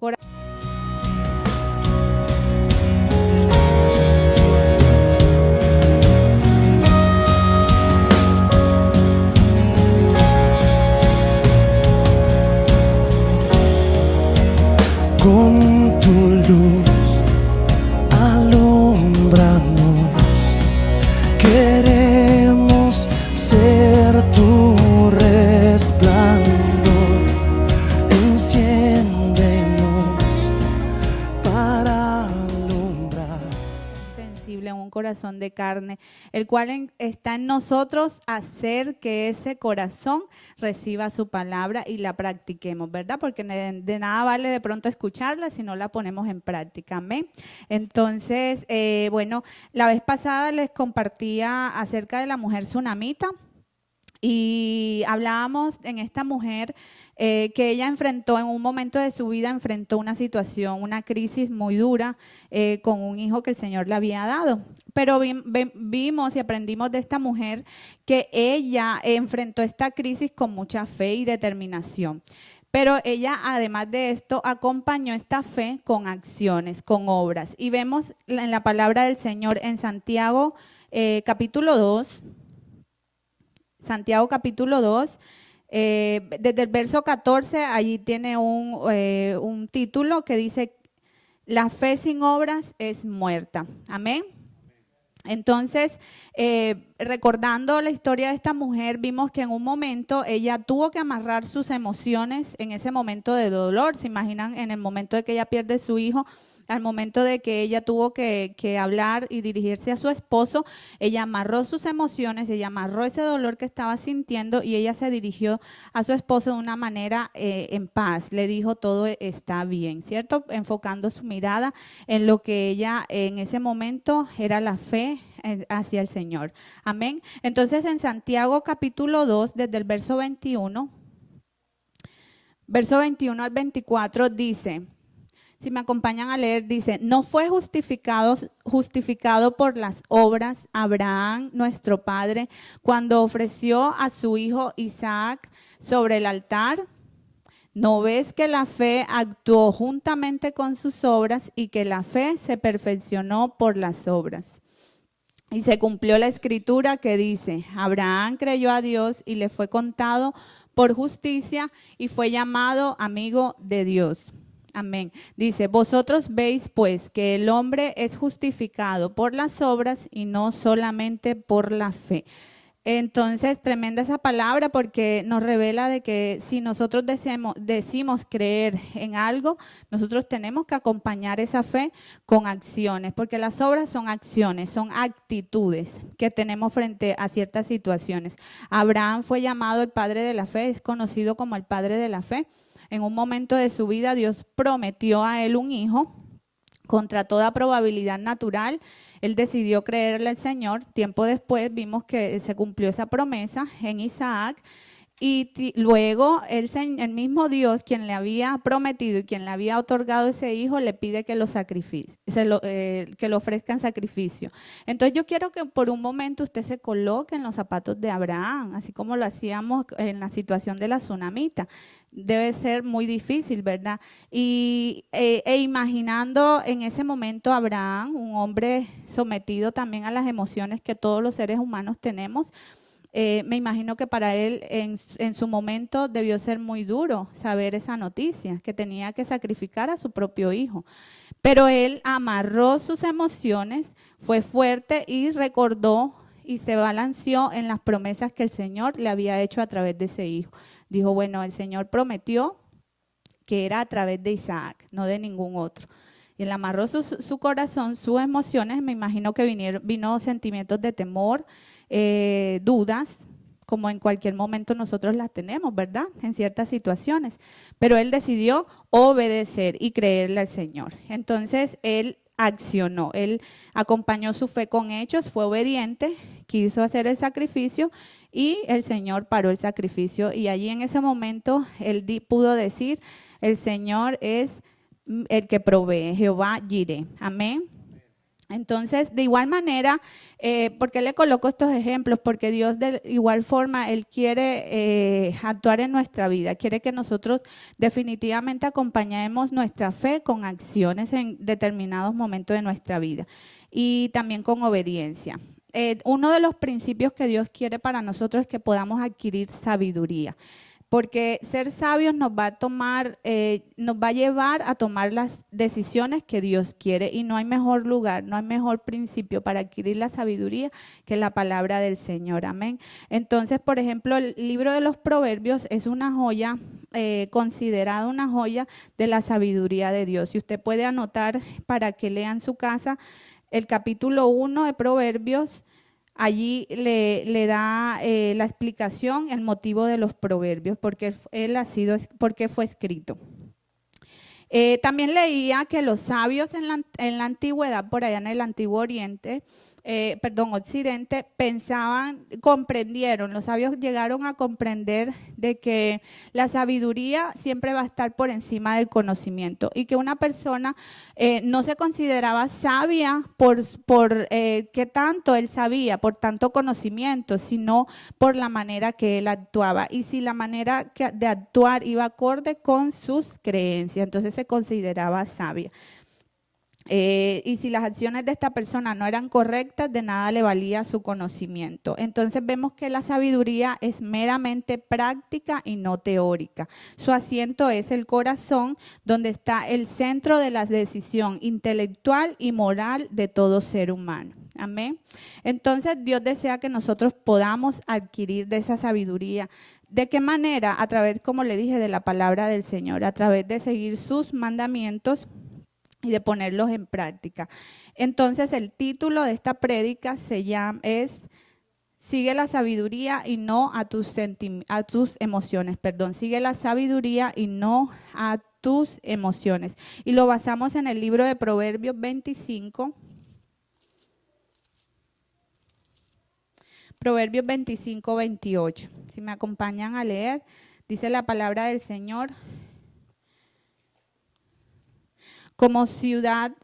Con tu luz alumbranos, queremos ser tu resplandor. Enciéndenos para alumbrar. Sensible, un corazón de carne, el cual está en nosotros, hacer que ese corazón reciba su palabra y la practiquemos, ¿verdad? Porque de nada vale de pronto escucharla si no la ponemos en práctica, amén. Entonces, bueno, la vez pasada les compartía acerca de la mujer tsunamita. Y hablábamos en esta mujer que ella enfrentó en un momento de su vida, enfrentó una situación, una crisis muy dura con un hijo que el Señor le había dado. Pero vimos y aprendimos de esta mujer que ella enfrentó esta crisis con mucha fe y determinación. Pero ella, además de esto, acompañó esta fe con acciones, con obras. Y vemos en la palabra del Señor en Santiago capítulo 2, Santiago capítulo 2, desde el verso 14, allí tiene un título que dice, la fe sin obras es muerta. Amén. Entonces, recordando la historia de esta mujer, vimos que en un momento ella tuvo que amarrar sus emociones en ese momento de dolor. ¿Se imaginan en el momento de que ella pierde su hijo? Al momento de que ella tuvo que hablar y dirigirse a su esposo, ella amarró sus emociones, ella amarró ese dolor que estaba sintiendo y ella se dirigió a su esposo de una manera en paz. Le dijo, todo está bien, ¿cierto? Enfocando su mirada en lo que ella en ese momento era la fe hacia el Señor. Amén. Entonces en Santiago capítulo 2, desde el verso 21 al 24 dice... Si me acompañan a leer, dice, no fue justificado por las obras Abraham, nuestro padre, cuando ofreció a su hijo Isaac sobre el altar. ¿No ves que la fe actuó juntamente con sus obras y que la fe se perfeccionó por las obras? Y se cumplió la escritura que dice, Abraham creyó a Dios y le fue contado por justicia y fue llamado amigo de Dios. Amén. Dice, vosotros veis pues que el hombre es justificado por las obras y no solamente por la fe. Entonces, tremenda esa palabra porque nos revela de que si nosotros decimos creer en algo, nosotros tenemos que acompañar esa fe con acciones, porque las obras son acciones, son actitudes que tenemos frente a ciertas situaciones. Abraham fue llamado el padre de la fe, es conocido como el padre de la fe. En un momento de su vida, Dios prometió a él un hijo. Contra toda probabilidad natural, él decidió creerle al Señor. Tiempo después vimos que se cumplió esa promesa en Isaac. Y luego el mismo Dios, quien le había prometido y quien le había otorgado ese hijo, le pide que lo sacrifique, que lo ofrezca en sacrificio. Entonces yo quiero que por un momento usted se coloque en los zapatos de Abraham, así como lo hacíamos en la situación de la tsunamita. Debe ser muy difícil, ¿verdad? Y imaginando en ese momento a Abraham, un hombre sometido también a las emociones que todos los seres humanos tenemos. Me imagino que para él en su momento debió ser muy duro saber esa noticia, que tenía que sacrificar a su propio hijo. Pero él amarró sus emociones, fue fuerte y recordó y se balanceó en las promesas que el Señor le había hecho a través de ese hijo. Dijo, bueno, el Señor prometió que era a través de Isaac, no de ningún otro. Y él amarró su corazón, sus emociones. Me imagino que vino sentimientos de temor, dudas, como en cualquier momento nosotros las tenemos, ¿verdad? En ciertas situaciones. Pero él decidió obedecer y creerle al Señor. Entonces, él accionó, él acompañó su fe con hechos, fue obediente, quiso hacer el sacrificio y el Señor paró el sacrificio. Y allí en ese momento, él pudo decir, el Señor es el que provee, Jehová Jireh. Amén. Entonces, de igual manera, ¿por qué le coloco estos ejemplos? Porque Dios de igual forma, Él quiere actuar en nuestra vida, quiere que nosotros definitivamente acompañemos nuestra fe con acciones en determinados momentos de nuestra vida y también con obediencia. Uno de los principios que Dios quiere para nosotros es que podamos adquirir sabiduría. Porque ser sabios nos va a llevar a tomar las decisiones que Dios quiere y no hay mejor lugar, no hay mejor principio para adquirir la sabiduría que la palabra del Señor. Amén. Entonces, por ejemplo, el libro de los Proverbios es una joya, considerada una joya de la sabiduría de Dios. Y usted puede anotar para que lea en su casa el capítulo 1 de Proverbios. Allí le da la explicación, el motivo de los proverbios, porque fue escrito. También leía que los sabios en la antigüedad, por allá en el Antiguo Oriente, Occidente, comprendieron, los sabios llegaron a comprender de que la sabiduría siempre va a estar por encima del conocimiento y que una persona no se consideraba sabia por qué tanto él sabía, por tanto conocimiento, sino por la manera que él actuaba y si la manera de actuar iba acorde con sus creencias, entonces se consideraba sabia. Y si las acciones de esta persona no eran correctas, de nada le valía su conocimiento. Entonces vemos que la sabiduría es meramente práctica y no teórica. Su asiento es el corazón, donde está el centro de la decisión intelectual y moral de todo ser humano. Amén. Entonces Dios desea que nosotros podamos adquirir de esa sabiduría. ¿De qué manera? A través, como le dije, de la palabra del Señor, a través de seguir sus mandamientos y de ponerlos en práctica. Entonces, el título de esta prédica es Sigue la sabiduría y no a tus emociones. Sigue la sabiduría y no a tus emociones. Y lo basamos en el libro de Proverbios 25. Proverbios 25, 28. Si me acompañan a leer, dice la palabra del Señor. Como ciudad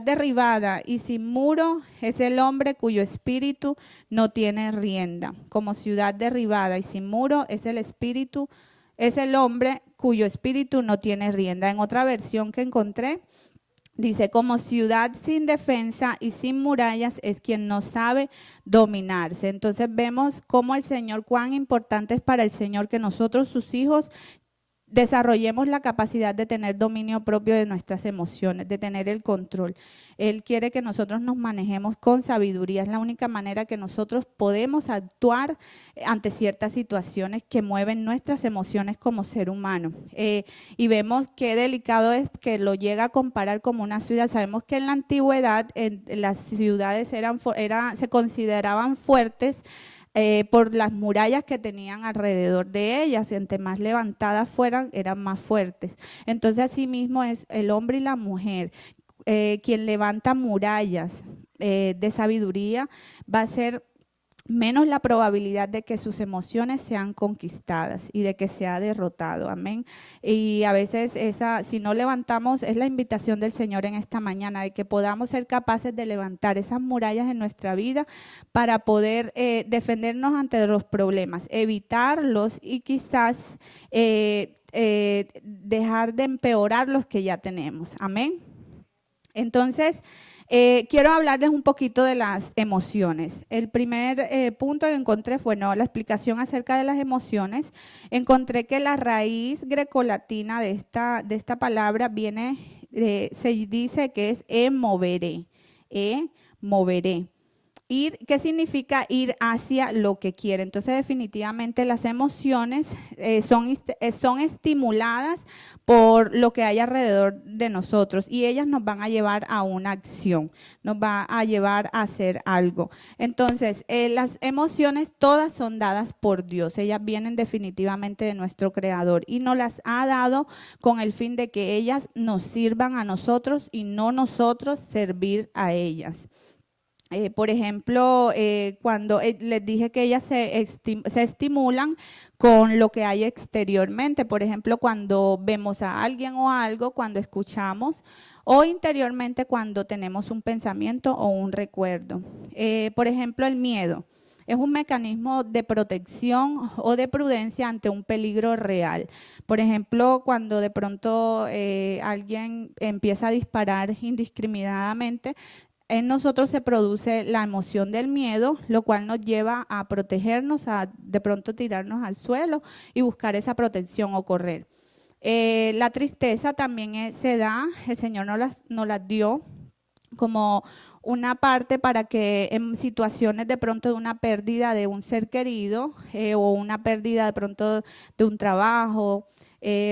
derribada y sin muro es el hombre cuyo espíritu no tiene rienda. Como ciudad derribada y sin muro es el hombre cuyo espíritu no tiene rienda. En otra versión que encontré, dice, como ciudad sin defensa y sin murallas es quien no sabe dominarse. Entonces vemos cómo el Señor, cuán importante es para el Señor que nosotros, sus hijos, desarrollemos la capacidad de tener dominio propio de nuestras emociones, de tener el control. Él quiere que nosotros nos manejemos con sabiduría. Es la única manera que nosotros podemos actuar ante ciertas situaciones que mueven nuestras emociones como ser humano. Y vemos qué delicado es que lo llega a comparar como una ciudad. Sabemos que en la antigüedad las ciudades se consideraban fuertes, por las murallas que tenían alrededor de ellas, y entre más levantadas fueran, eran más fuertes. Entonces, asimismo es el hombre y la mujer, quien levanta murallas de sabiduría, va a ser menos la probabilidad de que sus emociones sean conquistadas y de que sea derrotado. Amén. Y a veces si no levantamos, es la invitación del Señor en esta mañana, de que podamos ser capaces de levantar esas murallas en nuestra vida para poder defendernos ante los problemas, evitarlos y quizás dejar de empeorar los que ya tenemos. Amén. Entonces, quiero hablarles un poquito de las emociones. El primer punto que encontré fue la explicación acerca de las emociones. Encontré que la raíz grecolatina de esta palabra se dice que es moveré. Moveré. ¿Qué significa ir hacia lo que quiere? Entonces, definitivamente las emociones son estimuladas por lo que hay alrededor de nosotros y ellas nos van a llevar a una acción, nos va a llevar a hacer algo. Entonces, las emociones todas son dadas por Dios, ellas vienen definitivamente de nuestro Creador y nos las ha dado con el fin de que ellas nos sirvan a nosotros y no nosotros servir a ellas. Por ejemplo, cuando les dije que ellas se estimulan con lo que hay exteriormente. Por ejemplo, cuando vemos a alguien o algo, cuando escuchamos, o interiormente cuando tenemos un pensamiento o un recuerdo. Por ejemplo, el miedo es un mecanismo de protección o de prudencia ante un peligro real. Por ejemplo, cuando de pronto alguien empieza a disparar indiscriminadamente, en nosotros se produce la emoción del miedo, lo cual nos lleva a protegernos, a de pronto tirarnos al suelo y buscar esa protección o correr. La tristeza también se da, el Señor nos las dio como una parte para que en situaciones de pronto de una pérdida de un ser querido o una pérdida de pronto de un trabajo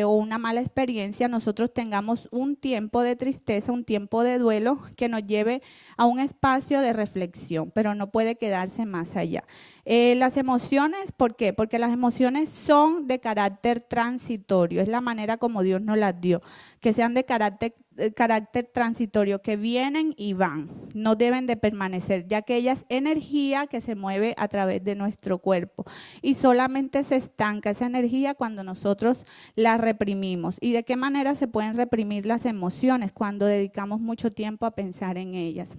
o una mala experiencia, nosotros tengamos un tiempo de tristeza, un tiempo de duelo que nos lleve a un espacio de reflexión, pero no puede quedarse más allá. Las emociones, ¿por qué? Porque las emociones son de carácter transitorio, es la manera como Dios nos las dio, que sean de carácter transitorio, que vienen y van, no deben de permanecer, ya que ella es energía que se mueve a través de nuestro cuerpo y solamente se estanca esa energía cuando nosotros la reprimimos. ¿Y de qué manera se pueden reprimir las emociones? Cuando dedicamos mucho tiempo a pensar en ellas.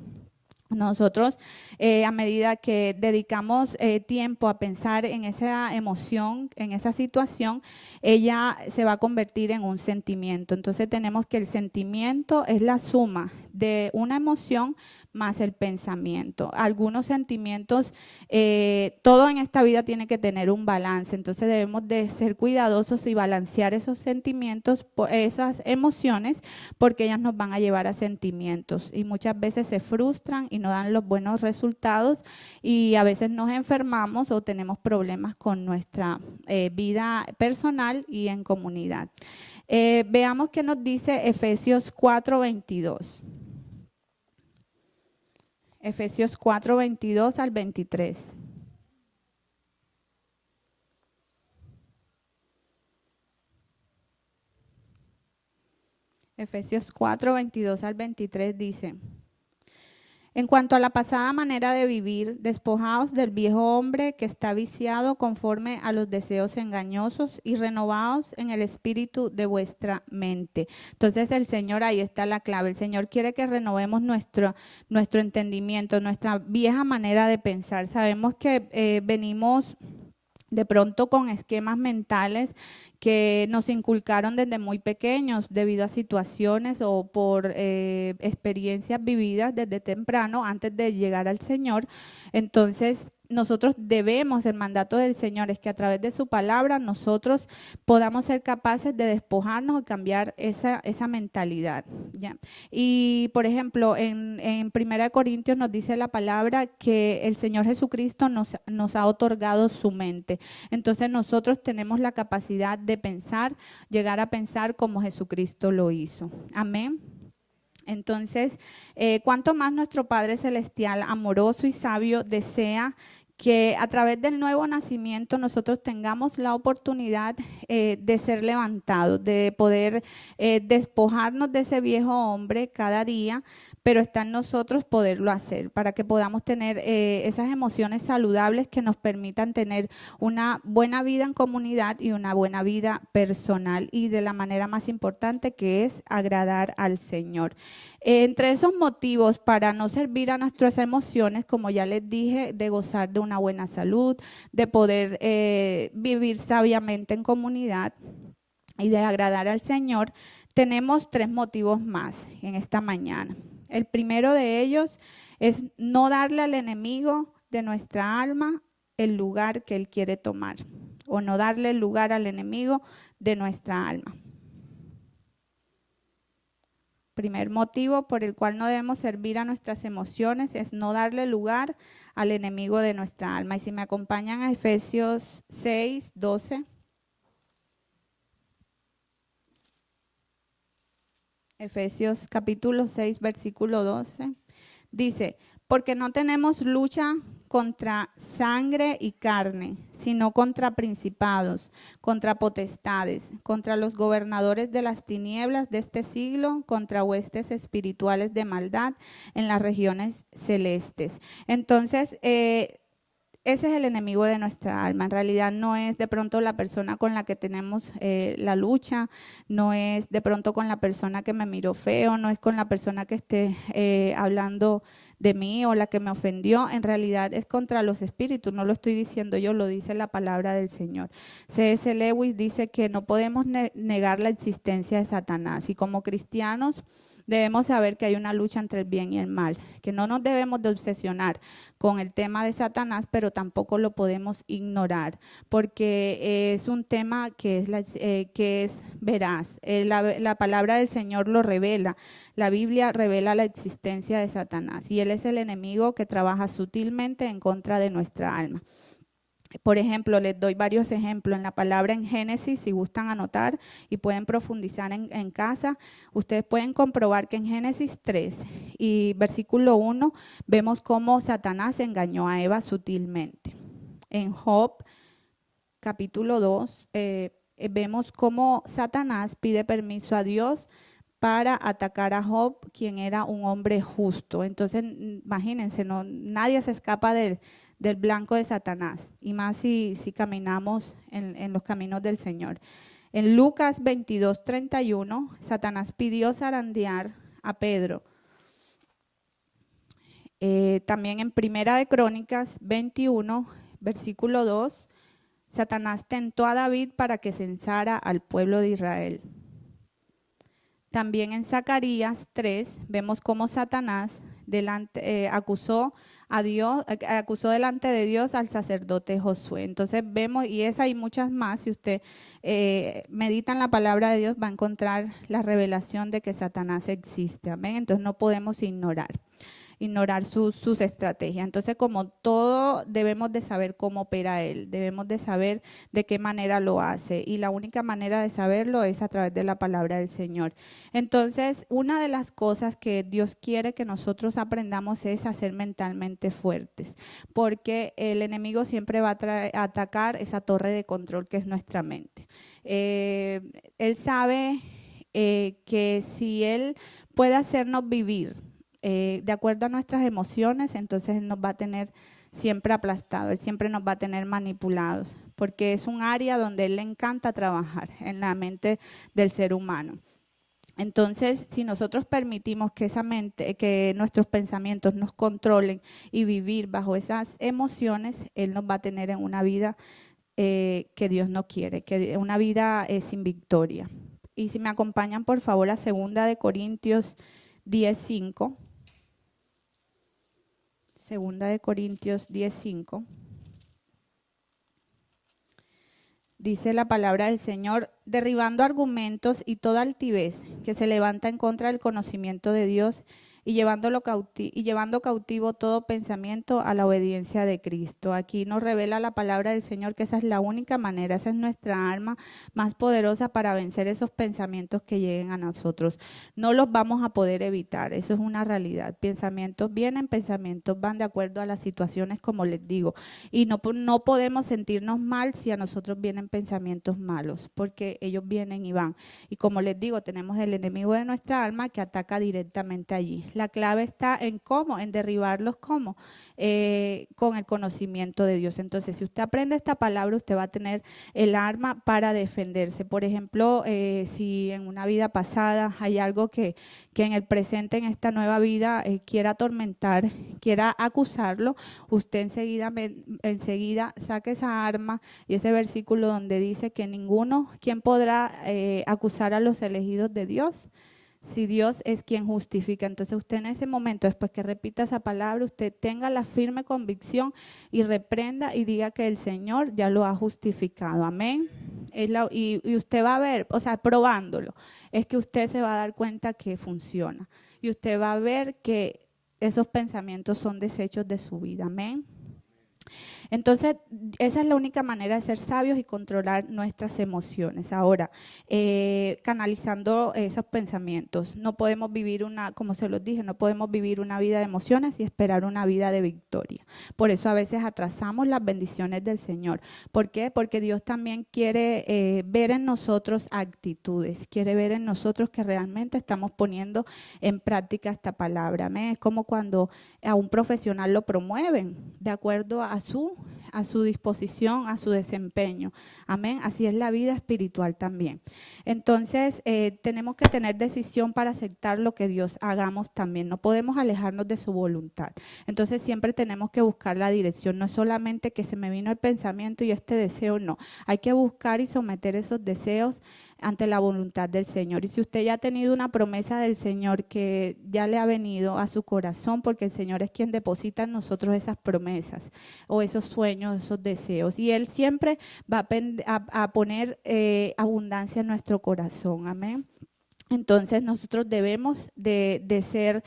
Nosotros, a medida que dedicamos tiempo a pensar en esa emoción, en esa situación, ella se va a convertir en un sentimiento. Entonces tenemos que el sentimiento es la suma de una emoción más el pensamiento. Algunos sentimientos, todo en esta vida tiene que tener un balance. Entonces debemos de ser cuidadosos y balancear esos sentimientos, esas emociones, porque ellas nos van a llevar a sentimientos. Y muchas veces se frustran y no dan los buenos resultados y a veces nos enfermamos o tenemos problemas con nuestra vida personal y en comunidad. Veamos qué nos dice Efesios 4:22. Efesios 4:22 al 23. Efesios 4:22 al 23 dice: en cuanto a la pasada manera de vivir, despojaos del viejo hombre que está viciado conforme a los deseos engañosos y renovaos en el espíritu de vuestra mente. Entonces el Señor, ahí está la clave. El Señor quiere que renovemos nuestro entendimiento, nuestra vieja manera de pensar. Sabemos que venimos de pronto con esquemas mentales que nos inculcaron desde muy pequeños debido a situaciones o por experiencias vividas desde temprano antes de llegar al Señor. Entonces, nosotros debemos, el mandato del Señor es que a través de su palabra nosotros podamos ser capaces de despojarnos y cambiar esa mentalidad, ¿ya? Y, por ejemplo, en 1 Corintios nos dice la palabra que el Señor Jesucristo nos ha otorgado su mente. Entonces, nosotros tenemos la capacidad de pensar, llegar a pensar como Jesucristo lo hizo. Amén. Entonces, cuanto más nuestro Padre Celestial, amoroso y sabio, desea que a través del nuevo nacimiento nosotros tengamos la oportunidad de ser levantados, de poder despojarnos de ese viejo hombre cada día, pero está en nosotros poderlo hacer para que podamos tener esas emociones saludables que nos permitan tener una buena vida en comunidad y una buena vida personal y de la manera más importante que es agradar al Señor. Entre esos motivos para no servir a nuestras emociones, como ya les dije, de gozar de una buena salud, de poder vivir sabiamente en comunidad y de agradar al Señor, tenemos 3 motivos más en esta mañana. El primero de ellos es no darle al enemigo de nuestra alma el lugar que él quiere tomar, o no darle el lugar al enemigo de nuestra alma. Primer motivo por el cual no debemos servir a nuestras emociones es no darle lugar al enemigo de nuestra alma. Y si me acompañan a Efesios 6:12. Efesios capítulo 6, versículo 12. Dice, porque no tenemos lucha contra sangre y carne, sino contra principados, contra potestades, contra los gobernadores de las tinieblas de este siglo, contra huestes espirituales de maldad en las regiones celestes. Entonces, ese es el enemigo de nuestra alma. En realidad no es de pronto la persona con la que tenemos la lucha, no es de pronto con la persona que me miró feo, no es con la persona que esté hablando de mí o la que me ofendió. En realidad es contra los espíritus, no lo estoy diciendo yo, lo dice la palabra del Señor. C.S. Lewis dice que no podemos negar la existencia de Satanás, y como cristianos debemos saber que hay una lucha entre el bien y el mal, que no nos debemos de obsesionar con el tema de Satanás, pero tampoco lo podemos ignorar, porque es un tema que es veraz. La palabra del Señor lo revela, la Biblia revela la existencia de Satanás, y él es el enemigo que trabaja sutilmente en contra de nuestra alma. Por ejemplo, les doy varios ejemplos en la palabra en Génesis, si gustan anotar y pueden profundizar en casa. Ustedes pueden comprobar que en Génesis 3 y versículo 1 vemos cómo Satanás engañó a Eva sutilmente. En Job, capítulo 2, vemos cómo Satanás pide permiso a Dios para atacar a Job, quien era un hombre justo. Entonces, imagínense, nadie se escapa del blanco de Satanás, y más si caminamos en los caminos del Señor. En Lucas 22:31, Satanás pidió zarandear a Pedro. También en Primera de Crónicas 21, versículo 2, Satanás tentó a David para que censara al pueblo de Israel. También en Zacarías 3 vemos cómo Satanás acusó delante de Dios al sacerdote Josué. Entonces vemos, y esa y muchas más, si usted medita en la palabra de Dios, va a encontrar la revelación de que Satanás existe. Amén. Entonces no podemos ignorar sus estrategias. Entonces, como todo, debemos de saber cómo opera él, debemos de saber de qué manera lo hace, y la única manera de saberlo es a través de la palabra del Señor. Entonces, una de las cosas que Dios quiere que nosotros aprendamos es a ser mentalmente fuertes, porque el enemigo siempre va a atacar esa torre de control que es nuestra mente. Él sabe que si él puede hacernos vivir de acuerdo a nuestras emociones, entonces él nos va a tener siempre aplastados, él siempre nos va a tener manipulados, porque es un área donde él le encanta trabajar en la mente del ser humano. Entonces, si nosotros permitimos que esa mente, que nuestros pensamientos nos controlen y vivir bajo esas emociones, él nos va a tener en una vida que Dios no quiere, que una vida sin victoria. Y si me acompañan por favor a 2 de Corintios 10:5. 2 de Corintios 10:5. Dice la palabra del Señor: derribando argumentos y toda altivez que se levanta en contra del conocimiento de Dios, y llevando cautivo todo pensamiento a la obediencia de Cristo. Aquí nos revela la palabra del Señor que esa es la única manera, esa es nuestra arma más poderosa para vencer esos pensamientos que lleguen a nosotros. No los vamos a poder evitar, eso es una realidad. Pensamientos vienen, pensamientos van, de acuerdo a las situaciones, como les digo. Y no podemos sentirnos mal si a nosotros vienen pensamientos malos, porque ellos vienen y van. Y como les digo, tenemos el enemigo de nuestra alma que ataca directamente allí. La clave está en cómo, en derribarlos cómo, con el conocimiento de Dios. Entonces, si usted aprende esta palabra, usted va a tener el arma para defenderse. Por ejemplo, si en una vida pasada hay algo que en el presente, en esta nueva vida, quiera atormentar, quiera acusarlo, usted enseguida saque esa arma y ese versículo donde dice que ¿quién podrá acusar a los elegidos de Dios? Si Dios es quien justifica. Entonces usted en ese momento, después que repita esa palabra, usted tenga la firme convicción y reprenda y diga que el Señor ya lo ha justificado. Amén. Y usted va a ver, o sea, probándolo, es que usted se va a dar cuenta que funciona. Y usted va a ver que esos pensamientos son desechos de su vida. Amén. Entonces, esa es la única manera de ser sabios y controlar nuestras emociones. Ahora, canalizando esos pensamientos, no podemos vivir como se los dije, no podemos vivir una vida de emociones y esperar una vida de victoria. Por eso a veces atrasamos las bendiciones del Señor. ¿Por qué? Porque Dios también quiere ver en nosotros actitudes, quiere ver en nosotros que realmente estamos poniendo en práctica esta palabra. Amén. Es como cuando a un profesional lo promueven de acuerdo a su disposición, a su desempeño. Amén. Así es la vida espiritual también. Entonces, tenemos que tener decisión para aceptar lo que Dios hagamos también. No podemos alejarnos de su voluntad. Entonces, siempre tenemos que buscar la dirección. No es solamente que se me vino el pensamiento y este deseo, no. Hay que buscar y someter esos deseos ante la voluntad del Señor. Y si usted ya ha tenido una promesa del Señor que ya le ha venido a su corazón, porque el Señor es quien deposita en nosotros esas promesas o esos sueños, esos deseos. Y Él siempre va a poner abundancia en nuestro corazón. Amén. Entonces nosotros debemos de ser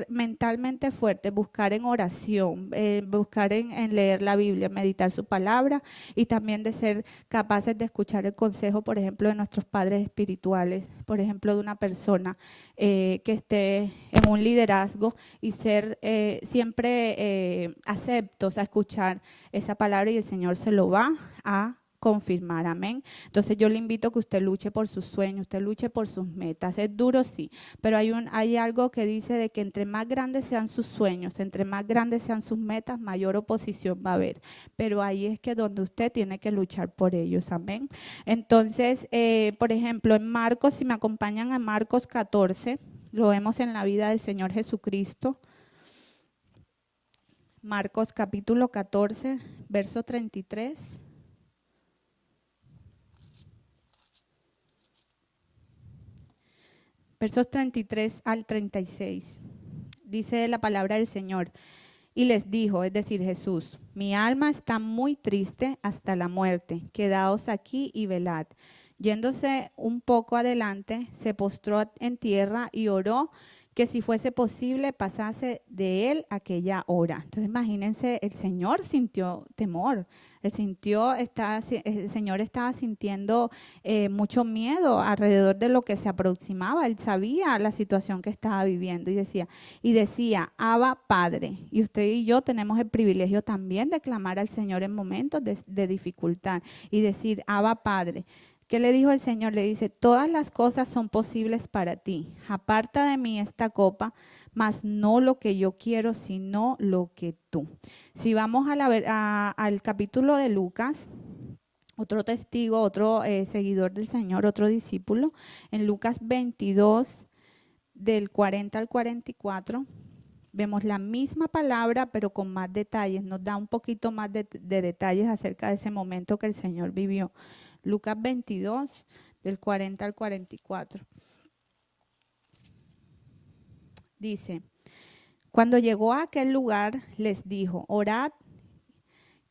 mentalmente fuertes, buscar en oración, buscar en leer la Biblia, meditar su palabra y también de ser capaces de escuchar el consejo, por ejemplo, de nuestros padres espirituales, por ejemplo, de una persona que esté en un liderazgo y ser siempre aceptos a escuchar esa palabra y el Señor se lo va a confirmar, amén. Entonces yo le invito a que usted luche por sus sueños, usted luche por sus metas. Es duro, sí, pero hay algo que dice de que entre más grandes sean sus sueños, entre más grandes sean sus metas, mayor oposición va a haber. Pero ahí es que donde usted tiene que luchar por ellos, amén. Entonces, por ejemplo, en Marcos, si me acompañan a Marcos 14, lo vemos en la vida del Señor Jesucristo. Marcos capítulo 14, verso 33. Versos 33 al 36, dice la palabra del Señor, y les dijo, es decir, Jesús, mi alma está muy triste hasta la muerte, quedaos aquí y velad. Yéndose un poco adelante, se postró en tierra y oró que si fuese posible pasase de él aquella hora. Entonces imagínense, el Señor sintió temor, el Señor estaba sintiendo mucho miedo alrededor de lo que se aproximaba. Él sabía la situación que estaba viviendo y decía, Abba Padre. Y usted y yo tenemos el privilegio también de clamar al Señor en momentos de dificultad y decir, Abba Padre. ¿Qué le dijo el Señor? Le dice, todas las cosas son posibles para ti. Aparta de mí esta copa, mas no lo que yo quiero, sino lo que tú. Si vamos al capítulo de Lucas, otro testigo, otro seguidor del Señor, otro discípulo, en Lucas 22, del 40 al 44, vemos la misma palabra, pero con más detalles. Nos da un poquito más de detalles acerca de ese momento que el Señor vivió. Lucas 22, del 40 al 44. Dice, cuando llegó a aquel lugar, les dijo, orad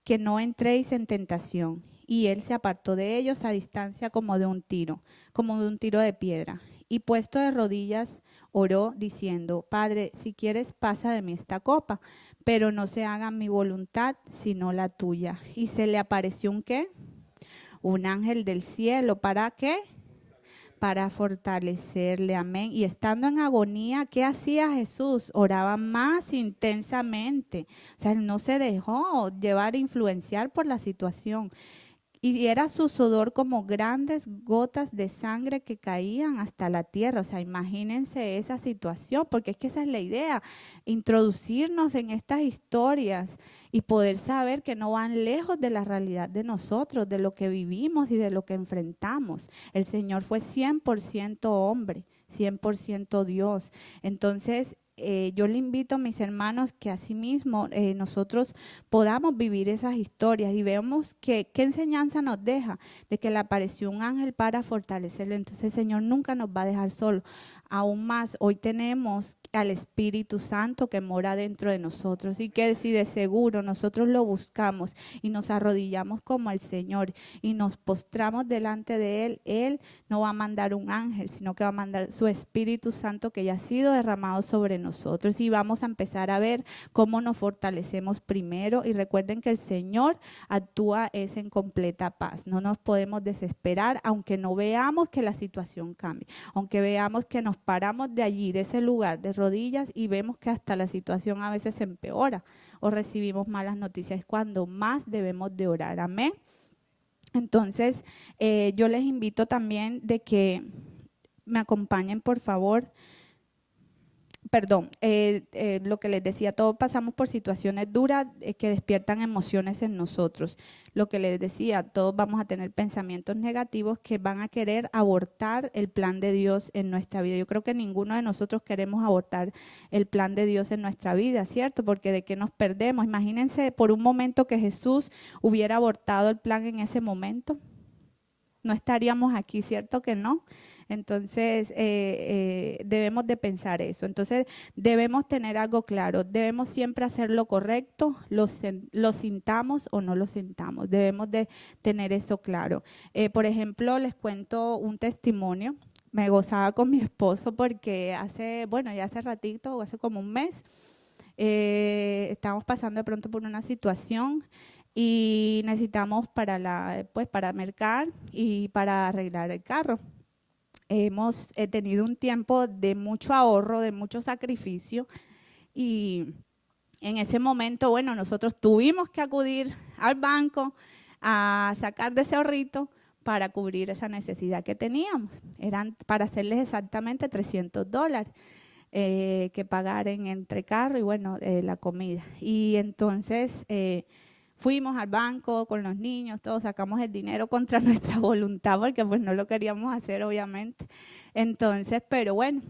que no entréis en tentación. Y él se apartó de ellos a distancia como de un tiro de piedra. Y puesto de rodillas, oró diciendo, Padre, si quieres pasa de mí esta copa, pero no se haga mi voluntad, sino la tuya. Y se le apareció un ¿qué? Un ángel del cielo, ¿para qué? Para fortalecerle, amén. Y estando en agonía, ¿qué hacía Jesús? Oraba más intensamente. O sea, él no se dejó llevar, influenciar por la situación. Y era su sudor como grandes gotas de sangre que caían hasta la tierra. O sea, imagínense esa situación, porque es que esa es la idea, introducirnos en estas historias y poder saber que no van lejos de la realidad de nosotros, de lo que vivimos y de lo que enfrentamos. El Señor fue 100% hombre, 100% Dios. Entonces, yo le invito a mis hermanos que asimismo nosotros podamos vivir esas historias y vemos qué enseñanza nos deja, de que le apareció un ángel para fortalecerle. Entonces el Señor nunca nos va a dejar solos. aún más, hoy tenemos al Espíritu Santo que mora dentro de nosotros y que si de seguro nosotros lo buscamos y nos arrodillamos como al Señor y nos postramos delante de Él no va a mandar un ángel, sino que va a mandar su Espíritu Santo que ya ha sido derramado sobre nosotros y vamos a empezar a ver cómo nos fortalecemos primero. Y recuerden que el Señor actúa es en completa paz. No nos podemos desesperar aunque no veamos que la situación cambie, aunque veamos que nos paramos de allí, de ese lugar, de rodillas y vemos que hasta la situación a veces se empeora o recibimos malas noticias. Es cuando más debemos de orar. Amén. Entonces, yo les invito también de que me acompañen, por favor. Perdón, lo que les decía, todos pasamos por situaciones duras que despiertan emociones en nosotros. Lo que les decía, todos vamos a tener pensamientos negativos que van a querer abortar el plan de Dios en nuestra vida. Yo creo que ninguno de nosotros queremos abortar el plan de Dios en nuestra vida, ¿cierto? Porque de qué nos perdemos. Imagínense por un momento que Jesús hubiera abortado el plan en ese momento. No estaríamos aquí, ¿cierto que no? Entonces, debemos de pensar eso. Entonces, debemos tener algo claro. Debemos siempre hacer lo correcto, lo sintamos o no lo sintamos. Debemos de tener eso claro. Por ejemplo, les cuento un testimonio. Me gozaba con mi esposo porque ya hace ratito, hace como un mes, estábamos pasando de pronto por una situación y necesitamos para mercar y para arreglar el carro. Hemos tenido un tiempo de mucho ahorro, de mucho sacrificio y en ese momento, bueno, nosotros tuvimos que acudir al banco a sacar de ese ahorrito para cubrir esa necesidad que teníamos. Eran para hacerles exactamente $300 que pagar entre carro y bueno, la comida. Y entonces fuimos al banco con los niños, todos sacamos el dinero contra nuestra voluntad porque pues no lo queríamos hacer obviamente. Entonces, pero bueno,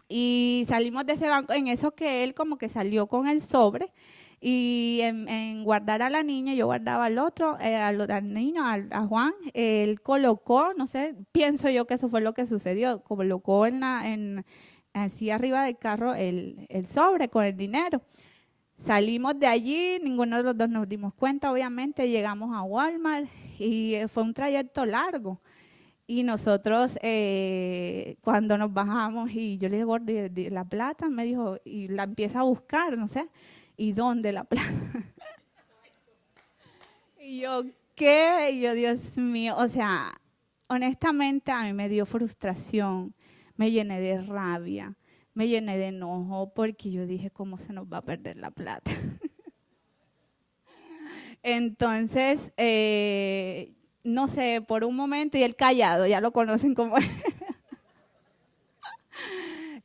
y salimos de ese banco, en eso que él como que salió con el sobre y en guardar a la niña, yo guardaba al otro, al niño, a Juan, él colocó, no sé, pienso yo que eso fue lo que sucedió, colocó así arriba del carro el sobre con el dinero. Salimos de allí, ninguno de los dos nos dimos cuenta, obviamente, llegamos a Walmart y fue un trayecto largo. Y nosotros, cuando nos bajamos y yo le digo, "Gordi, la plata", me dijo, y la empieza a buscar, no sé, ¿y dónde la plata? Y yo, ¿qué? Y yo, Dios mío, o sea, honestamente a mí me dio frustración, me llené de rabia, me llené de enojo, porque yo dije, ¿cómo se nos va a perder la plata? Entonces, no sé, por un momento, y él callado, ya lo conocen como...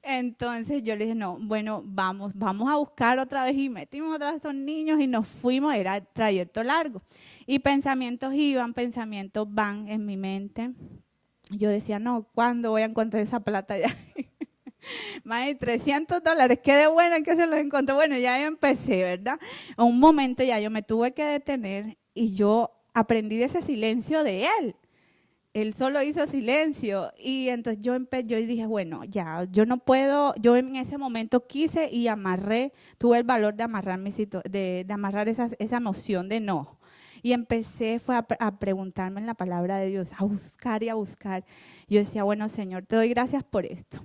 Entonces yo le dije, no, bueno, vamos a buscar otra vez y metimos otra vez a estos niños y nos fuimos, era trayecto largo. Y pensamientos iban, pensamientos van en mi mente. Yo decía, no, ¿cuándo voy a encontrar esa plata ya? Más de $300, qué de bueno que se los encontré. Bueno, ya yo empecé, ¿verdad? En un momento ya yo me tuve que detener y yo aprendí de ese silencio de él. Él solo hizo silencio y entonces yo dije, bueno, ya, yo no puedo, yo en ese momento quise y amarré, tuve el valor de amarrar, de amarrar esa emoción de enojo. Y fue a preguntarme en la palabra de Dios, a buscar y a buscar. Yo decía, bueno, Señor, te doy gracias por esto.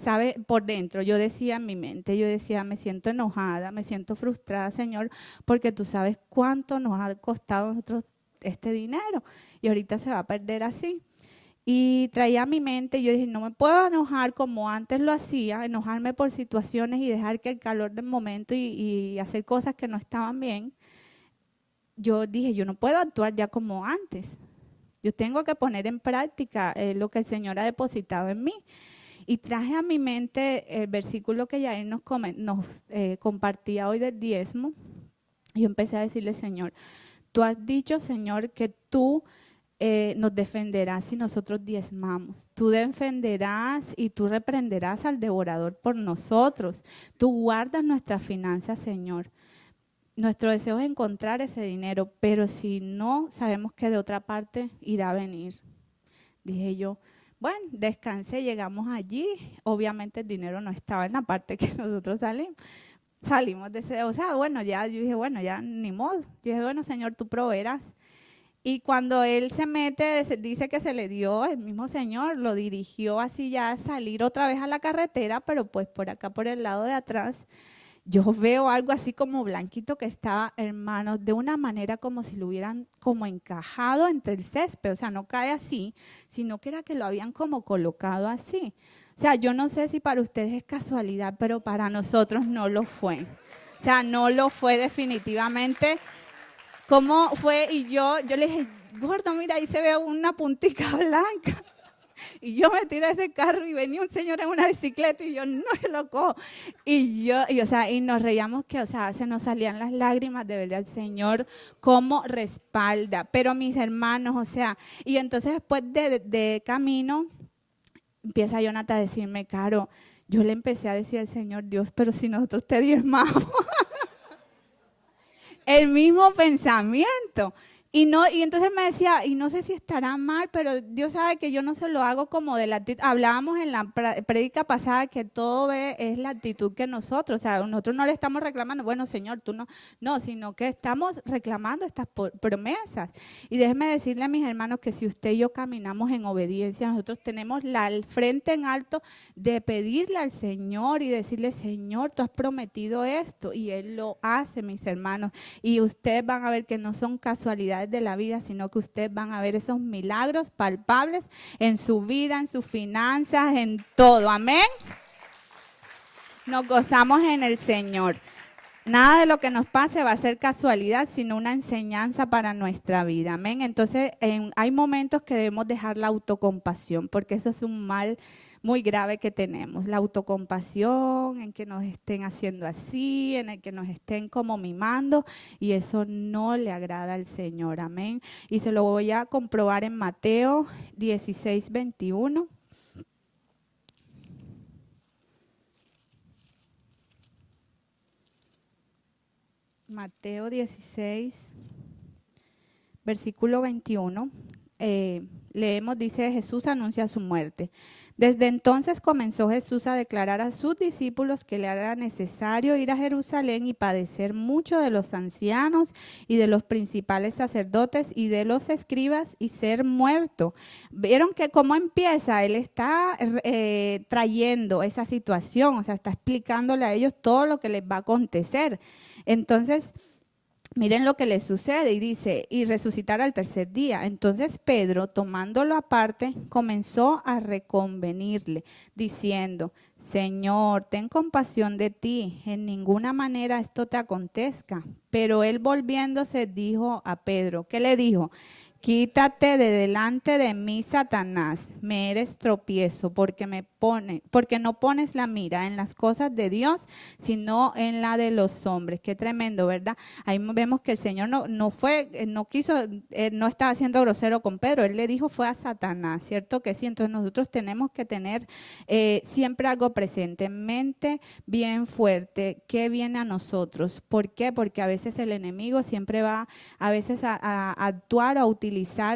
¿Sabe? Por dentro, yo decía en mi mente, yo decía, me siento enojada, me siento frustrada, Señor, porque tú sabes cuánto nos ha costado a nosotros este dinero y ahorita se va a perder así. Y traía a mi mente, yo dije, no me puedo enojar como antes lo hacía, enojarme por situaciones y dejar que el calor del momento y hacer cosas que no estaban bien. Yo dije, yo no puedo actuar ya como antes. Yo tengo que poner en práctica lo que el Señor ha depositado en mí. Y traje a mi mente el versículo que ya él nos compartía hoy del diezmo. Y yo empecé a decirle, Señor, tú has dicho, Señor, que tú nos defenderás si nosotros diezmamos. Tú defenderás y tú reprenderás al devorador por nosotros. Tú guardas nuestras finanzas, Señor. Nuestro deseo es encontrar ese dinero, pero si no, sabemos que de otra parte irá a venir. Dije yo, Bueno, descansé, llegamos allí. Obviamente el dinero no estaba en la parte que nosotros salimos de ese, o sea, bueno, ya yo dije, bueno, ya ni modo. Yo dije, bueno, Señor, tú proveerás. Y cuando él se mete, dice que se le dio, el mismo Señor lo dirigió así ya a salir otra vez a la carretera, pero pues por acá, por el lado de atrás, yo veo algo así como blanquito que estaba, hermanos, de una manera como si lo hubieran como encajado entre el césped, o sea, no cae así, sino que era que lo habían como colocado así. O sea, yo no sé si para ustedes es casualidad, pero para nosotros no lo fue. O sea, no lo fue definitivamente. ¿Cómo fue? Y yo le dije, gordo, mira, ahí se ve una puntica blanca. Y yo me tiré a ese carro y venía un señor en una bicicleta y yo no me lo cojo. O sea, y nos reíamos que, o sea, se nos salían las lágrimas de ver al Señor como respalda. Pero mis hermanos, o sea, y entonces después de camino, empieza Jonathan a decirme, Caro, yo le empecé a decir al Señor, Dios, pero si nosotros te diezmamos. El mismo pensamiento. Y entonces me decía, y no sé si estará mal, pero Dios sabe que yo no se lo hago como de la actitud. Hablábamos en la prédica pasada que todo es la actitud que nosotros, o sea, nosotros no le estamos reclamando, bueno, Señor, tú no, sino que estamos reclamando estas promesas. Y déjeme decirle a mis hermanos que si usted y yo caminamos en obediencia, nosotros tenemos el frente en alto de pedirle al Señor y decirle, Señor, tú has prometido esto, y Él lo hace, mis hermanos. Y ustedes van a ver que no son casualidades de la vida, sino que ustedes van a ver esos milagros palpables en su vida, en sus finanzas, en todo. Amén. Nos gozamos en el Señor. Nada de lo que nos pase va a ser casualidad, sino una enseñanza para nuestra vida. Amén. Entonces, hay momentos que debemos dejar la autocompasión, porque eso es un mal muy grave que tenemos. La autocompasión, en que nos estén haciendo así, en el que nos estén como mimando, y eso no le agrada al Señor. Amén. Y se lo voy a comprobar en Mateo 16, 21. Mateo 16, versículo 21, leemos, dice, Jesús anuncia su muerte. Desde entonces comenzó Jesús a declarar a sus discípulos que le era necesario ir a Jerusalén y padecer mucho de los ancianos y de los principales sacerdotes y de los escribas y ser muerto. ¿Vieron que cómo empieza? Él está trayendo esa situación, o sea, está explicándole a ellos todo lo que les va a acontecer. Entonces, miren lo que le sucede y dice, y resucitar al tercer día. Entonces Pedro, tomándolo aparte, comenzó a reconvenirle, diciendo, Señor, ten compasión de ti, en ninguna manera esto te acontezca. Pero él volviéndose dijo a Pedro, ¿qué le dijo? Quítate de delante de mí, Satanás, me eres tropiezo, porque no pones la mira en las cosas de Dios, sino en la de los hombres. Qué tremendo, ¿verdad? Ahí vemos que el Señor no estaba siendo grosero con Pedro, él le dijo fue a Satanás, ¿cierto que sí? Entonces nosotros tenemos que tener siempre algo presente, mente bien fuerte, ¿qué viene a nosotros? ¿Por qué? Porque a veces el enemigo siempre va a veces a actuar o a utilizar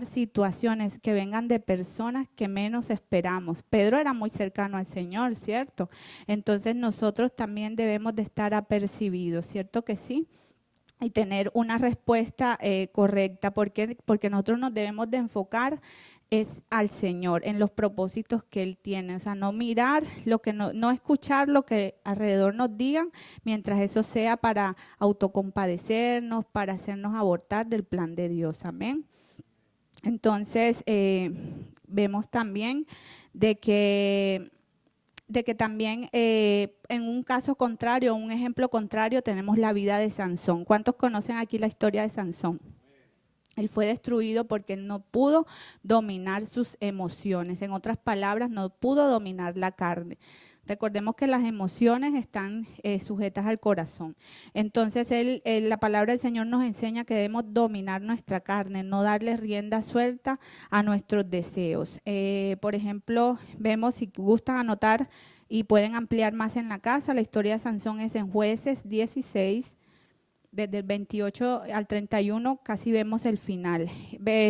situaciones que vengan de personas que menos esperamos. Pedro era muy cercano al Señor, ¿cierto? Entonces nosotros también debemos de estar apercibidos, ¿cierto que sí? Y tener una respuesta correcta, porque nosotros nos debemos de enfocar es al Señor, en los propósitos que Él tiene, o sea, no mirar lo que no escuchar lo que alrededor nos digan, mientras eso sea para autocompadecernos, para hacernos abortar del plan de Dios, amén. Entonces, vemos también de que también en un caso contrario, un ejemplo contrario, tenemos la vida de Sansón. ¿Cuántos conocen aquí la historia de Sansón? Él fue destruido porque él no pudo dominar sus emociones. En otras palabras, no pudo dominar la carne. Recordemos que las emociones están sujetas al corazón. Entonces, la palabra del Señor nos enseña que debemos dominar nuestra carne, no darle rienda suelta a nuestros deseos. Por ejemplo, vemos, si gustan anotar y pueden ampliar más en la casa, la historia de Sansón es en Jueces 16, desde el 28 al 31 casi vemos el final.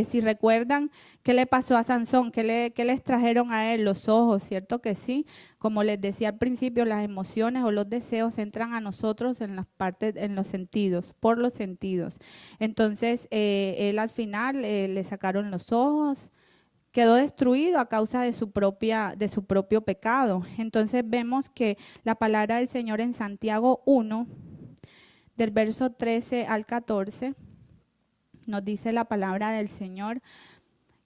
Si recuerdan, ¿qué le pasó a Sansón? ¿Qué les trajeron a él? Los ojos, ¿cierto que sí? Como les decía al principio, las emociones o los deseos entran a nosotros en las partes, en los sentidos, por los sentidos. Entonces, él al final le sacaron los ojos, quedó destruido a causa de su propio pecado. Entonces vemos que la palabra del Señor en Santiago 1, del verso 13 al 14, nos dice la palabra del Señor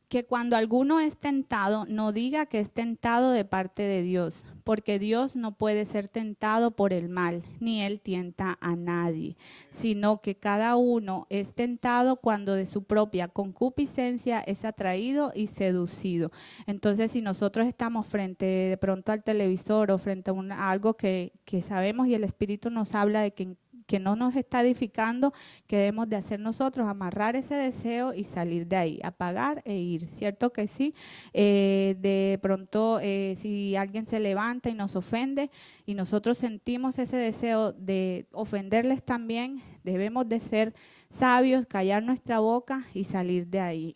que cuando alguno es tentado, no diga que es tentado de parte de Dios, porque Dios no puede ser tentado por el mal, ni Él tienta a nadie, sino que cada uno es tentado cuando de su propia concupiscencia es atraído y seducido. Entonces, si nosotros estamos frente de pronto al televisor o frente a algo que sabemos y el Espíritu nos habla de que no nos está edificando, que debemos de hacer nosotros, amarrar ese deseo y salir de ahí, apagar e ir, ¿cierto que sí? De pronto, si alguien se levanta y nos ofende y nosotros sentimos ese deseo de ofenderles también, debemos de ser sabios, callar nuestra boca y salir de ahí.